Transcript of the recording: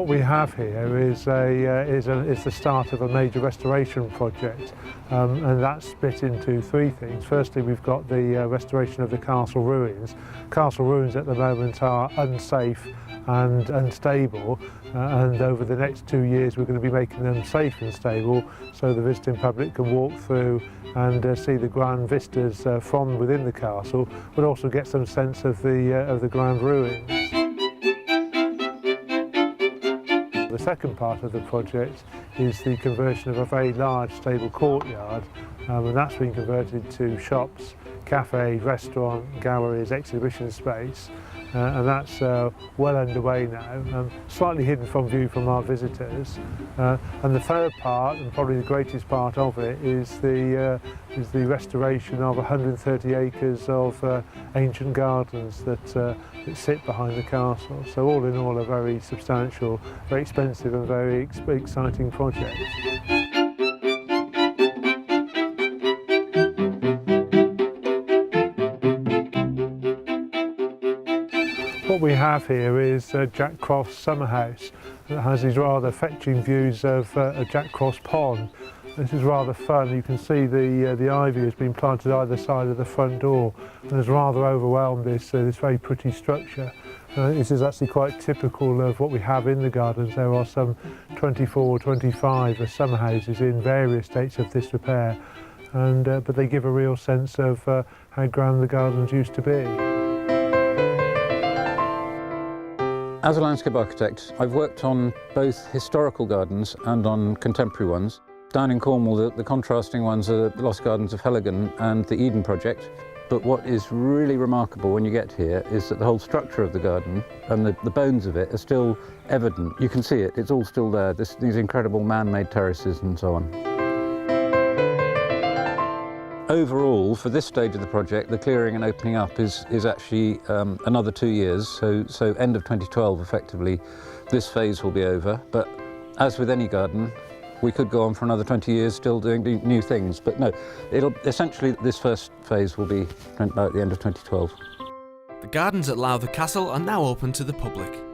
What we have here is the start of a major restoration project, and that's split into three things. Firstly, we've got the restoration of the castle ruins. Castle ruins at the moment are unsafe and unstable, and over the next 2 years we're going to be making them safe and stable so the visiting public can walk through and see the grand vistas from within the castle, but also get some sense of the grand ruins. The second part of the project is the conversion of a very large stable courtyard, and that's been converted to shops, cafes, restaurant, galleries, exhibition space, and that's well underway now, slightly hidden from view from our visitors. And the third part, and probably the greatest part of it, is the restoration of 130 acres of ancient gardens that sit behind the castle. So all in all, a very substantial, very expensive and very exciting project. What we have here is Jack Croft's summer house that has these rather fetching views of Jack Croft's pond. This is rather fun. You can see the ivy has been planted either side of the front door and has rather overwhelmed this very pretty structure. This is actually quite typical of what we have in the gardens. There are some 24 or 25 summer houses in various states of disrepair, but they give a real sense of how grand the gardens used to be. As a landscape architect, I've worked on both historical gardens and on contemporary ones. Down in Cornwall, the contrasting ones are the Lost Gardens of Heligan and the Eden Project. But what is really remarkable when you get here is that the whole structure of the garden and the bones of it are still evident. You can see it, it's all still there, these incredible man-made terraces and so on. Overall, for this stage of the project, the clearing and opening up is actually another 2 years, so end of 2012 effectively, this phase will be over. But as with any garden, we could go on for another 20 years still doing new things, but no, essentially this first phase will be about the end of 2012. The gardens at Lowther Castle are now open to the public.